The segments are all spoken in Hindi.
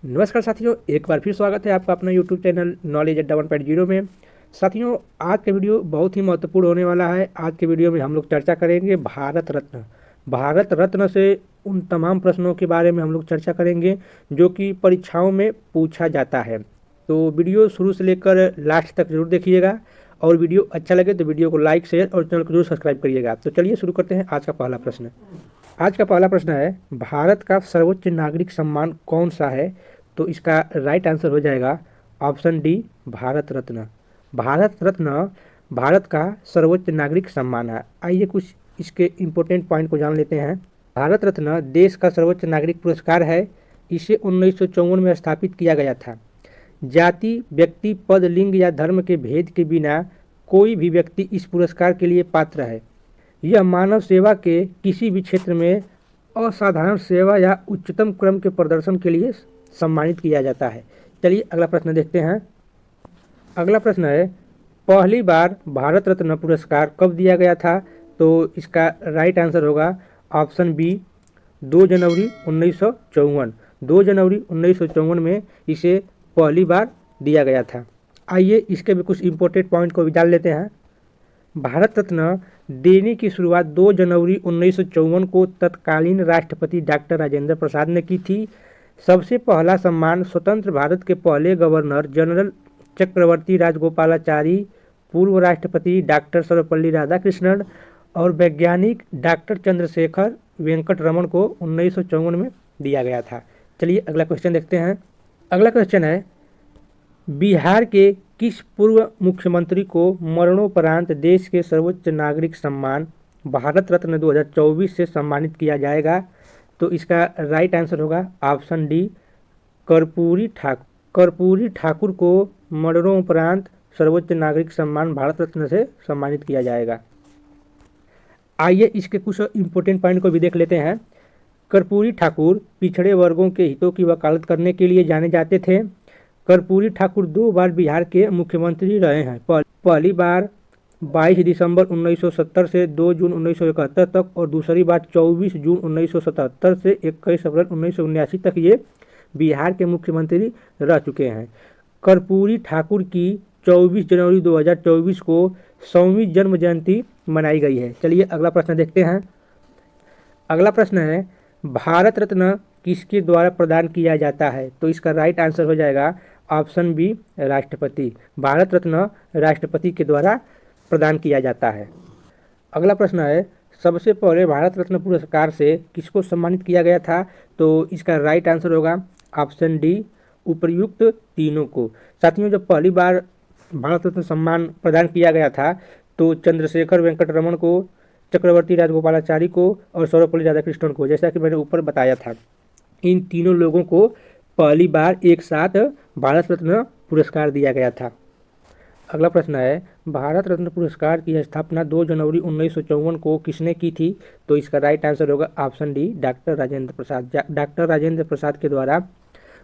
नमस्कार साथियों, एक बार फिर स्वागत है आपका अपना यूट्यूब चैनल नॉलेज अड्डा 1.0 में। साथियों, आज का वीडियो बहुत ही महत्वपूर्ण होने वाला है। आज के वीडियो में हम लोग चर्चा करेंगे भारत रत्न। भारत रत्न से उन तमाम प्रश्नों के बारे में हम लोग चर्चा करेंगे जो कि परीक्षाओं में पूछा जाता है। तो वीडियो शुरू से लेकर लास्ट तक जरूर देखिएगा और वीडियो अच्छा लगे तो वीडियो को लाइक, शेयर और चैनल को जरूर सब्सक्राइब करिएगा। तो चलिए शुरू करते हैं आज का पहला प्रश्न। आज का पहला प्रश्न है, भारत का सर्वोच्च नागरिक सम्मान कौन सा है? तो इसका राइट आंसर हो जाएगा ऑप्शन डी, भारत रत्न। भारत रत्न भारत का सर्वोच्च नागरिक सम्मान है। आइए कुछ इसके इम्पोर्टेंट पॉइंट को जान लेते हैं। भारत रत्न देश का सर्वोच्च नागरिक पुरस्कार है। इसे 1954 में स्थापित किया गया था। जाति, व्यक्ति, पद, लिंग या धर्म के भेद के बिना कोई भी व्यक्ति इस पुरस्कार के लिए पात्र है। यह मानव सेवा के किसी भी क्षेत्र में असाधारण सेवा या उच्चतम क्रम के प्रदर्शन के लिए सम्मानित किया जाता है। चलिए अगला प्रश्न देखते हैं। अगला प्रश्न है, पहली बार भारत रत्न पुरस्कार कब दिया गया था? तो इसका राइट आंसर होगा ऑप्शन बी, 2 जनवरी 1954। 2 जनवरी 1954 में इसे पहली बार दिया गया था। आइए इसके भी कुछ इम्पोर्टेंट पॉइंट को भी जान लेते हैं। भारत रत्न देने की शुरुआत 2 जनवरी 1954 को तत्कालीन राष्ट्रपति डॉक्टर राजेंद्र प्रसाद ने की थी। सबसे पहला सम्मान स्वतंत्र भारत के पहले गवर्नर जनरल चक्रवर्ती राजगोपालाचारी, पूर्व राष्ट्रपति डॉक्टर सर्वपल्ली राधाकृष्णन और वैज्ञानिक डॉक्टर चंद्रशेखर वेंकट रमन को 1954 में दिया गया था। चलिए अगला क्वेश्चन देखते हैं। अगला क्वेश्चन है, बिहार के किस पूर्व मुख्यमंत्री को मरणोपरांत देश के सर्वोच्च नागरिक सम्मान भारत रत्न 2024 से सम्मानित किया जाएगा? तो इसका राइट आंसर होगा ऑप्शन डी, कर्पूरी ठाकुर। कर्पूरी ठाकुर को मरणोपरांत सर्वोच्च नागरिक सम्मान भारत रत्न से सम्मानित किया जाएगा। आइए इसके कुछ इंपोर्टेंट पॉइंट को भी देख लेते हैं। कर्पूरी ठाकुर पिछड़े वर्गों के हितों की वकालत करने के लिए जाने जाते थे। कर्पूरी ठाकुर 2 बार बिहार के मुख्यमंत्री रहे हैं। पहली बार 22 दिसंबर 1970 से 2 जून 1971 तक और दूसरी बार 24 जून 1977 से 21 अप्रैल 1979 तक ये बिहार के मुख्यमंत्री रह चुके हैं। कर्पूरी ठाकुर की 24 जनवरी 2024 को 100वीं जन्म जयंती मनाई गई है। चलिए अगला प्रश्न देखते हैं। अगला प्रश्न है, भारत रत्न किसके द्वारा प्रदान किया जाता है? तो इसका राइट आंसर हो जाएगा ऑप्शन बी, राष्ट्रपति। भारत रत्न राष्ट्रपति के द्वारा प्रदान किया जाता है। अगला प्रश्न है, सबसे पहले भारत रत्न पुरस्कार से किसको सम्मानित किया गया था? तो इसका राइट आंसर होगा ऑप्शन डी, उपर्युक्त तीनों को। साथियों, जब पहली बार भारत रत्न सम्मान प्रदान किया गया था तो चंद्रशेखर वेंकट रमन को, चक्रवर्ती राजगोपालाचारी को और सर्वपल्ली राधाकृष्णन को, जैसा कि मैंने ऊपर बताया था, इन तीनों लोगों को पहली बार एक साथ भारत रत्न पुरस्कार दिया गया था। अगला प्रश्न है, भारत रत्न पुरस्कार की स्थापना 2 जनवरी 1954 को किसने की थी? तो इसका राइट आंसर होगा option D, doctor Rajendra Prasad. Doctor Rajendra Prasad के द्वारा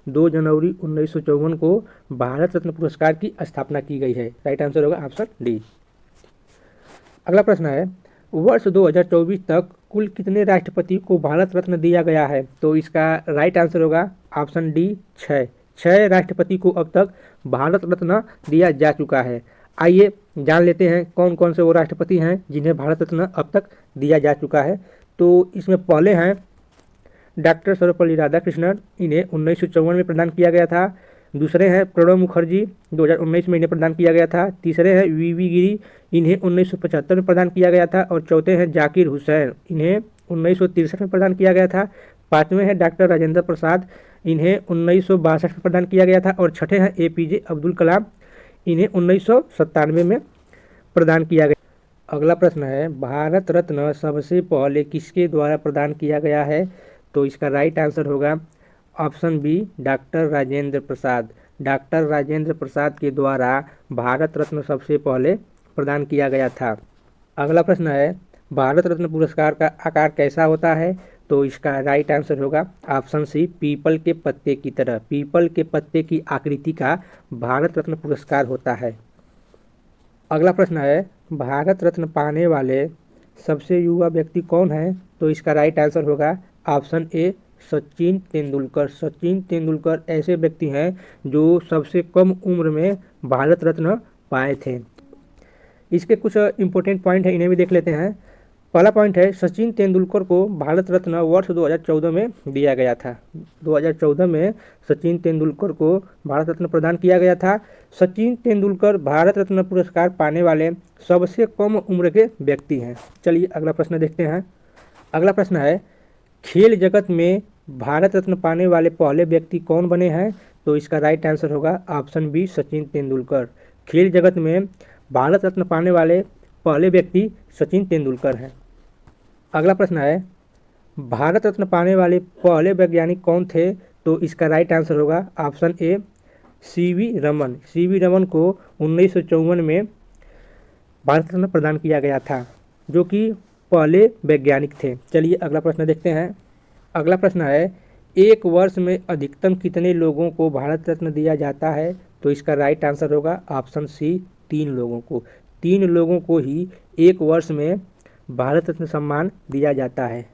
2 जनवरी 1954 को भारत रत्न पुरस्कार की स्थापना की गई है। राइट आंसर होगा ऑप्शन डी। अगला प्रश्न है, वर्ष 2024 तक कुल कितने राष्ट्रपति को भारत रत्न दिया गया है? तो इसका राइट आंसर होगा ऑप्शन डी, 6। 6 राष्ट्रपति को अब तक भारत रत्न दिया जा चुका है। आइए जान लेते हैं कौन कौन से वो राष्ट्रपति हैं जिन्हें भारत रत्न अब तक दिया जा चुका है। तो इसमें पहले हैं डॉक्टर सर्वपल्ली राधाकृष्णन, इन्हें 1954 में प्रदान किया गया था। दूसरे हैं प्रणब मुखर्जी, 2019 में इन्हें प्रदान किया गया था। तीसरे हैं वीवी गिरी, इन्हें 1975 में प्रदान किया गया था। और चौथे हैं जाकिर हुसैन, इन्हें 1963 में प्रदान किया गया था। पाँचवें हैं डॉक्टर राजेंद्र प्रसाद, इन्हें 1962 में प्रदान किया गया था। और छठे हैं APJ अब्दुल कलाम, इन्हें 1997 में प्रदान किया गया। अगला प्रश्न है, भारत रत्न सबसे पहले किसके द्वारा प्रदान किया गया है? तो इसका राइट आंसर होगा option B, doctor Rajendra Prasad. Doctor Rajendra Prasad के द्वारा भारत रत्न सबसे पहले प्रदान किया गया था। अगला प्रश्न है, भारत रत्न पुरस्कार का आकार कैसा होता है? तो इसका राइट आंसर होगा ऑप्शन सी, पीपल के पत्ते की तरह। पीपल के पत्ते की आकृति का भारत रत्न पुरस्कार होता है। अगला प्रश्न है, भारत रत्न पाने वाले सबसे युवा व्यक्ति कौन है? तो इसका राइट आंसर होगा ऑप्शन ए, सचिन तेंदुलकर। सचिन तेंदुलकर ऐसे व्यक्ति हैं जो सबसे कम उम्र में भारत रत्न पाए थे। इसके कुछ इंपॉर्टेंट पॉइंट है, इन्हें भी देख लेते हैं। पहला पॉइंट है, सचिन तेंदुलकर को भारत रत्न वर्ष 2014 में दिया गया था। 2014 में सचिन तेंदुलकर को भारत रत्न प्रदान किया गया था। सचिन तेंदुलकर भारत रत्न पुरस्कार पाने वाले सबसे कम उम्र के व्यक्ति हैं। चलिए अगला प्रश्न देखते हैं। अगला प्रश्न है, खेल जगत में भारत रत्न पाने वाले पहले व्यक्ति कौन बने हैं? तो इसका राइट आंसर होगा ऑप्शन बी, सचिन तेंदुलकर। खेल जगत में भारत रत्न पाने वाले पहले व्यक्ति सचिन तेंदुलकर हैं। अगला प्रश्न है, भारत रत्न पाने वाले पहले वैज्ञानिक कौन थे? तो इसका राइट आंसर होगा ऑप्शन ए, सीवी रमन। सीवी रमन को 1954 में भारत रत्न प्रदान किया गया था, जो कि पहले वैज्ञानिक थे। चलिए अगला प्रश्न देखते हैं। अगला प्रश्न है, एक वर्ष में अधिकतम कितने लोगों को भारत रत्न दिया जाता है? तो इसका राइट आंसर होगा ऑप्शन सी, 3 लोगों को। 3 लोगों को ही एक वर्ष में भारत रत्न सम्मान दिया जाता है।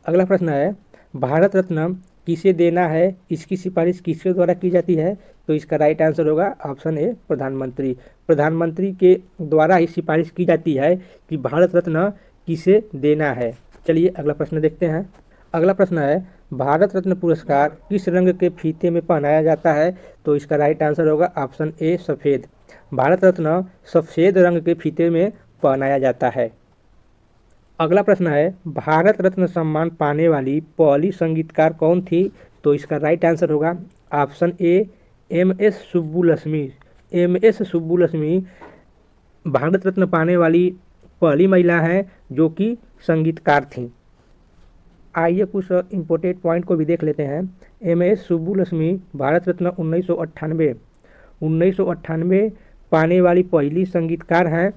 अगला प्रश्न है, भारत रत्न किसे देना है, इसकी सिफारिश किसके द्वारा की जाती है? तो इसका राइट आंसर होगा ऑप्शन ए, प्रधानमंत्री। प्रधानमंत्री के द्वारा ही सिफारिश की जाती है कि भारत रत्न किसे देना है। चलिए अगला प्रश्न देखते हैं। अगला प्रश्न है, भारत रत्न पुरस्कार किस रंग के फीते में पहनाया जाता है? तो इसका राइट आंसर होगा ऑप्शन ए, सफ़ेद। भारत रत्न सफ़ेद रंग के फीते में पहनाया जाता है। अगला प्रश्न है, भारत रत्न सम्मान पाने वाली पहली संगीतकार कौन थी? तो इसका राइट आंसर होगा ऑप्शन ए, एम.एस. सुब्बुलक्ष्मी। एम.एस. सुब्बुलक्ष्मी भारत रत्न पाने वाली पहली महिला हैं जो कि संगीतकार थीं। आइए कुछ इम्पोर्टेंट पॉइंट को भी देख लेते हैं। एम.एस. सुब्बुलक्ष्मी भारत रत्न 1998 पाने वाली पहली संगीतकार हैं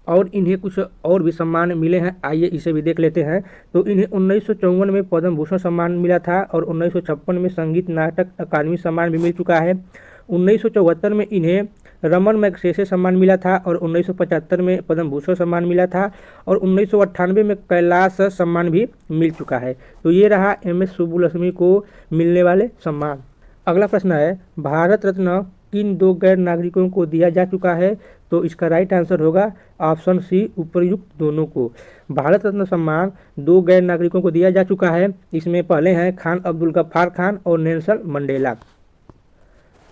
और इन्हें कुछ और भी सम्मान मिले हैं। आइए इसे भी देख लेते हैं। तो इन्हें 1954 में पद्म भूषण सम्मान मिला था और 1956 में संगीत नाटक अकादमी सम्मान भी मिल चुका है। 1974 में इन्हें रमन मैग्सेसे सम्मान मिला था और 1975 में पद्म भूषण सम्मान मिला था और 1998 में कैलाश सम्मान भी मिल चुका है। तो ये रहा एम.एस. सुब्बुलक्ष्मी को मिलने वाले सम्मान। अगला प्रश्न है, भारत रत्न किन 2 गैर नागरिकों को दिया जा चुका है? तो इसका राइट आंसर होगा ऑप्शन सी, उपर्युक्त दोनों को। भारत रत्न सम्मान 2 गैर नागरिकों को दिया जा चुका है। इसमें पहले हैं खान अब्दुल गफ्फार खान और नेल्सन मंडेला।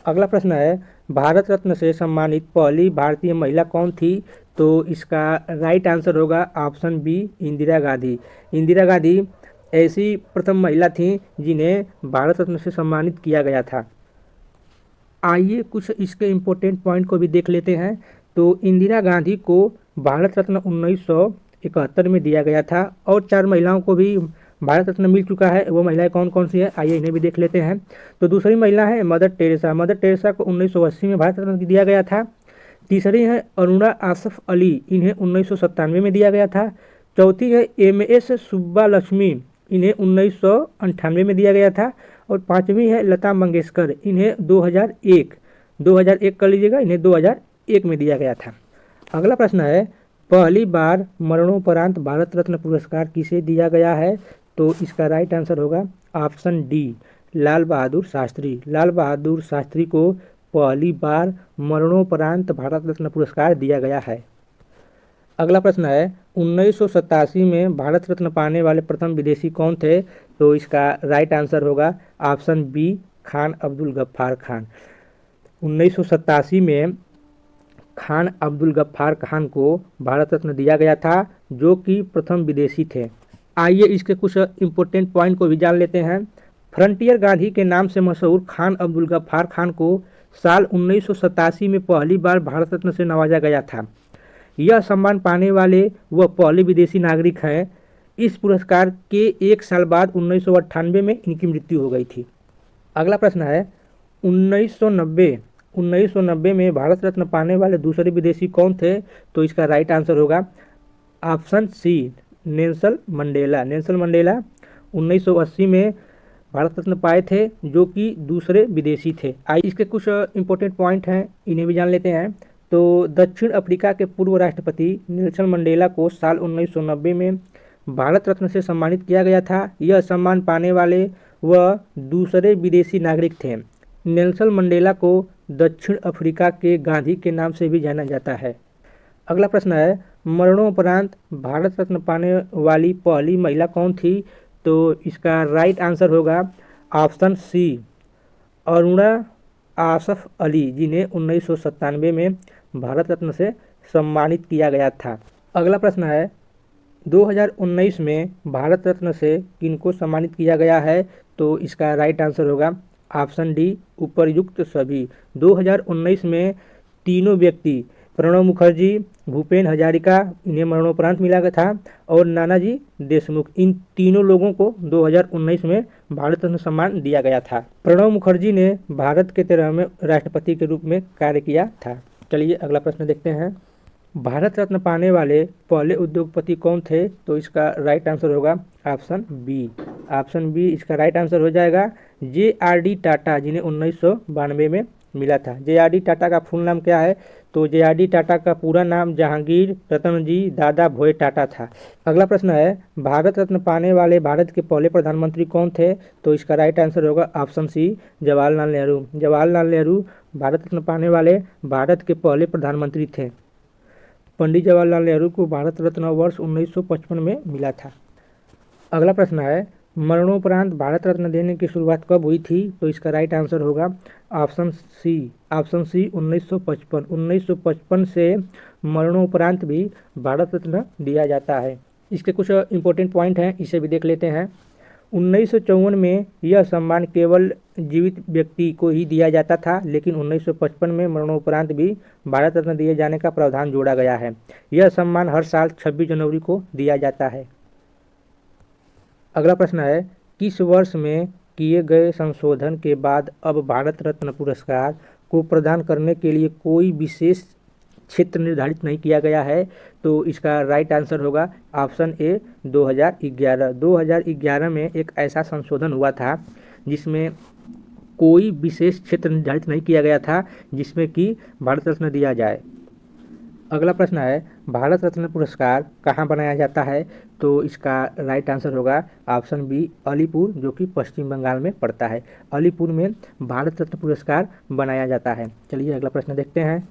अगला प्रश्न है, भारत रत्न से सम्मानित पहली भारतीय महिला कौन थी? तो इसका राइट आंसर होगा ऑप्शन बी, इंदिरा गांधी। इंदिरा गांधी ऐसी प्रथम महिला थीं जिन्हें भारत रत्न से सम्मानित किया गया था। आइए कुछ इसके इम्पोर्टेंट पॉइंट को भी देख लेते हैं। तो इंदिरा गांधी को भारत रत्न 1971 में दिया गया था और 4 महिलाओं को भी भारत रत्न मिल चुका है। वो महिलाएं कौन कौन सी हैं, आइए इन्हें भी देख लेते हैं। तो दूसरी महिला है मदर टेरेसा। मदर टेरेसा को 1980 में भारत रत्न दिया गया था। तीसरी है अरुणा आसफ अली, इन्हें 1997 में दिया गया था। चौथी है एम.एस. सुब्बालक्ष्मी, इन्हें 1998 में दिया गया था। और 5वीं है लता मंगेशकर, इन्हें 2001 कर लीजिएगा, इन्हें 2001 में दिया गया था। अगला प्रश्न है, पहली बार मरणोपरांत भारत रत्न पुरस्कार किसे दिया गया है? तो इसका राइट आंसर होगा ऑप्शन डी, लाल बहादुर शास्त्री। लाल बहादुर शास्त्री को पहली बार मरणोपरांत भारत रत्न पुरस्कार दिया गया है। अगला प्रश्न है, 1987 में भारत रत्न पाने वाले प्रथम विदेशी कौन थे? तो इसका राइट आंसर होगा ऑप्शन बी, खान अब्दुल गफ्फार खान। 1987 में खान अब्दुल गफ्फार खान को भारत रत्न दिया गया था, जो कि प्रथम विदेशी थे। आइए इसके कुछ इम्पोर्टेंट पॉइंट को भी जान लेते हैं। फ्रंटियर गांधी के नाम से मशहूर खान अब्दुल गफ्फार खान को साल 1987 में पहली बार भारत रत्न से नवाजा गया था। यह सम्मान पाने वाले वह पहले विदेशी नागरिक हैं। इस पुरस्कार के 1 साल बाद 1998 में इनकी मृत्यु हो गई थी। अगला प्रश्न है, 1990 में भारत रत्न पाने वाले दूसरे विदेशी कौन थे? तो इसका राइट आंसर होगा option C, Nelson Mandela. Nelson Mandela 1980 में भारत रत्न पाए थे, जो कि दूसरे विदेशी थे। आइए इसके कुछ इंपॉर्टेंट पॉइंट हैं, इन्हें भी जान लेते हैं। तो दक्षिण अफ्रीका के पूर्व राष्ट्रपति नेल्सन मंडेला को साल 1990 में भारत रत्न से सम्मानित किया गया था। यह सम्मान पाने वाले वह दूसरे विदेशी नागरिक थे। नेल्सन मंडेला को दक्षिण अफ्रीका के गांधी के नाम से भी जाना जाता है। अगला प्रश्न है, मरणोपरांत भारत रत्न पाने वाली पहली महिला कौन थी? तो इसका राइट आंसर होगा ऑप्शन सी, अरुणा आसफ अली, जिन्हें 1997 में भारत रत्न से सम्मानित किया गया था। अगला प्रश्न है, 2019 में भारत रत्न से किनको सम्मानित किया गया है? तो इसका राइट आंसर होगा ऑप्शन डी, उपर्युक्त सभी। 2019 में तीनों व्यक्ति, प्रणब मुखर्जी, भूपेन हजारिका, इन्हें मरणोपरांत मिला गया था, और नानाजी देशमुख, इन तीनों लोगों को 2019 में भारत रत्न सम्मान दिया गया था। प्रणब मुखर्जी ने भारत के 13वें राष्ट्रपति के रूप में कार्य किया था। चलिए अगला प्रश्न देखते हैं, भारत रत्न पाने वाले पहले उद्योगपति कौन थे? तो इसका राइट आंसर होगा ऑप्शन बी। ऑप्शन बी इसका राइट आंसर हो जाएगा JRD टाटा, जिन्हें 1992 में मिला था। JRD टाटा का फुल नाम क्या है? तो JRD टाटा का पूरा नाम जहांगीर रतनजी दादा भोये टाटा था। अगला प्रश्न है, भारत रत्न पाने वाले भारत के पहले प्रधानमंत्री कौन थे? तो इसका राइट आंसर होगा ऑप्शन सी, जवाहरलाल नेहरू। जवाहरलाल नेहरू भारत रत्न पाने वाले भारत के पहले प्रधानमंत्री थे। पंडित जवाहरलाल नेहरू को भारत रत्न वर्ष 1955 में मिला था। अगला प्रश्न है, मरणोपरांत भारत रत्न देने की शुरुआत कब हुई थी? तो इसका राइट आंसर होगा ऑप्शन सी। Option C 1955। 1955 से मरणोपरांत भी भारत रत्न दिया जाता है। इसके कुछ इंपॉर्टेंट पॉइंट हैं, इसे भी देख लेते हैं। 1954 में यह सम्मान केवल जीवित व्यक्ति को ही दिया जाता था, लेकिन 1955 में मरणोपरांत भी भारत रत्न दिए जाने का प्रावधान जोड़ा गया है। यह सम्मान हर साल 26 जनवरी को दिया जाता है। अगला प्रश्न है, किस वर्ष में किए गए संशोधन के बाद अब भारत रत्न पुरस्कार को प्रदान करने के लिए कोई विशेष क्षेत्र निर्धारित नहीं किया गया है? तो इसका राइट आंसर होगा ऑप्शन ए, 2011। 2011 में एक ऐसा संशोधन हुआ था जिसमें कोई विशेष क्षेत्र निर्धारित नहीं किया गया था जिसमें कि भारत रत्न दिया जाए। अगला प्रश्न है, भारत रत्न पुरस्कार कहाँ बनाया जाता है? तो इसका राइट आंसर होगा ऑप्शन बी, अलीपुर, जो कि पश्चिम बंगाल में पड़ता है। अलीपुर में भारत रत्न पुरस्कार बनाया जाता है। चलिए अगला प्रश्न देखते हैं।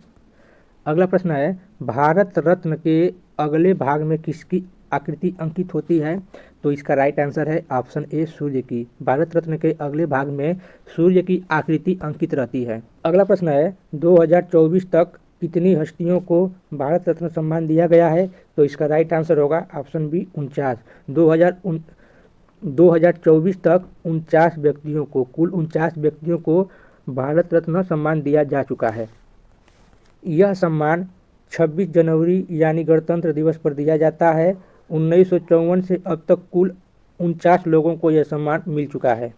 अगला प्रश्न है, भारत रत्न के अगले भाग में किसकी आकृति अंकित होती है? तो इसका राइट आंसर है ऑप्शन ए, सूर्य की। भारत रत्न के अगले भाग में सूर्य की आकृति अंकित रहती है। अगला प्रश्न है, 2024 तक कितनी हस्तियों को भारत रत्न सम्मान दिया गया है? तो इसका राइट आंसर होगा ऑप्शन बी, 49। 2024 तक 49 व्यक्तियों को, कुल 49 व्यक्तियों को भारत रत्न सम्मान दिया जा चुका है। यह सम्मान 26 जनवरी यानी गणतंत्र दिवस पर दिया जाता है। 1954 से अब तक कुल 49 लोगों को यह सम्मान मिल चुका है।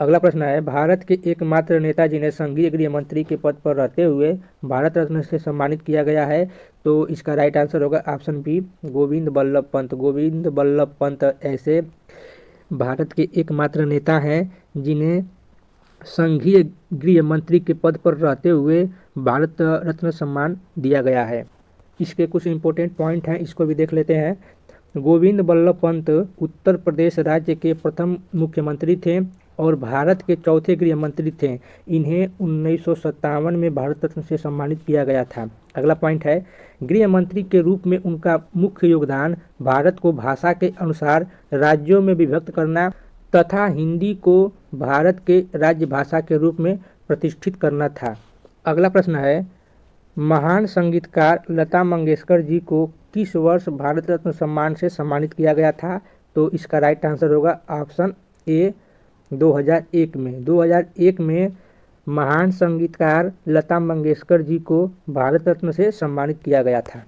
अगला प्रश्न है, भारत के एकमात्र नेता जिन्हें संघीय गृह मंत्री के पद पर रहते हुए भारत रत्न से सम्मानित किया गया है? तो इसका राइट आंसर होगा ऑप्शन बी, गोविंद बल्लभ पंत। गोविंद बल्लभ पंत ऐसे भारत के एकमात्र नेता हैं जिन्हें संघीय गृह मंत्री के पद पर रहते हुए भारत रत्न सम्मान दिया गया है। इसके कुछ इंपॉर्टेंट पॉइंट हैं, इसको भी देख लेते हैं। गोविंद बल्लभ पंत उत्तर प्रदेश राज्य के प्रथम मुख्यमंत्री थे और भारत के चौथे गृह मंत्री थे। इन्हें 1957 में भारत रत्न से सम्मानित किया गया था। अगला पॉइंट है, गृह मंत्री के रूप में उनका मुख्य योगदान भारत को भाषा के अनुसार राज्यों में विभक्त करना तथा हिंदी को भारत के राज्य भाषा के रूप में प्रतिष्ठित करना था। अगला प्रश्न है, महान संगीतकार लता मंगेशकर जी को किस वर्ष भारत रत्न सम्मान से सम्मानित किया गया था? तो इसका राइट आंसर होगा ऑप्शन ए, 2001 में। 2001 में महान संगीतकार लता मंगेशकर जी को भारत रत्न से सम्मानित किया गया था।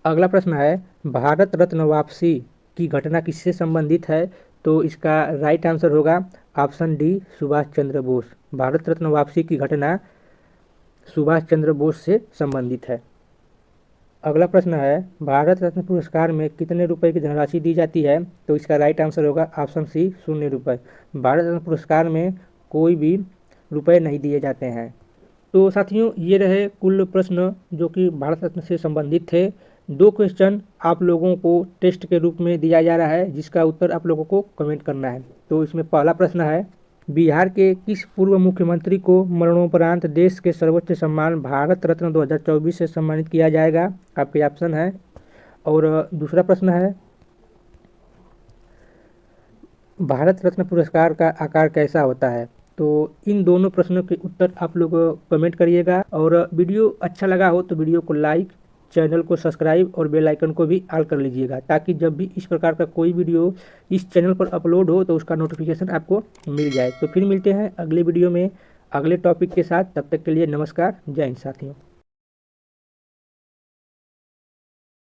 अगला प्रश्न है, भारत रत्न वापसी की घटना किससे संबंधित है? तो इसका राइट आंसर होगा ऑप्शन डी, सुभाष चंद्र बोस। भारत रत्न वापसी की घटना सुभाष चंद्र बोस से संबंधित है। अगला प्रश्न है, भारत रत्न पुरस्कार में कितने रुपए की धनराशि दी जाती है? तो इसका राइट आंसर होगा ऑप्शन सी, 0 रुपये। भारत रत्न पुरस्कार में कोई भी रुपए नहीं दिए जाते हैं। तो साथियों, ये रहे कुल प्रश्न जो कि भारत रत्न से संबंधित थे। 2 क्वेश्चन आप लोगों को टेस्ट के रूप में दिया जा रहा है, जिसका उत्तर आप लोगों को कमेंट करना है। तो इसमें पहला प्रश्न है, बिहार के किस पूर्व मुख्यमंत्री को मरणोपरांत देश के सर्वोच्च सम्मान भारत रत्न 2024 से सम्मानित किया जाएगा? आपके ऑप्शन है। और दूसरा प्रश्न है, भारत रत्न पुरस्कार का आकार कैसा होता है? तो इन दोनों प्रश्नों के उत्तर आप लोग कमेंट करिएगा। और वीडियो अच्छा लगा हो तो वीडियो को लाइक, चैनल को सब्सक्राइब और बेल आइकन को भी ऑल कर लीजिएगा, ताकि जब भी इस प्रकार का कोई वीडियो इस चैनल पर अपलोड हो तो उसका नोटिफिकेशन आपको मिल जाए। तो फिर मिलते हैं अगले वीडियो में अगले टॉपिक के साथ। तब तक के लिए नमस्कार, जय हिंद साथियों।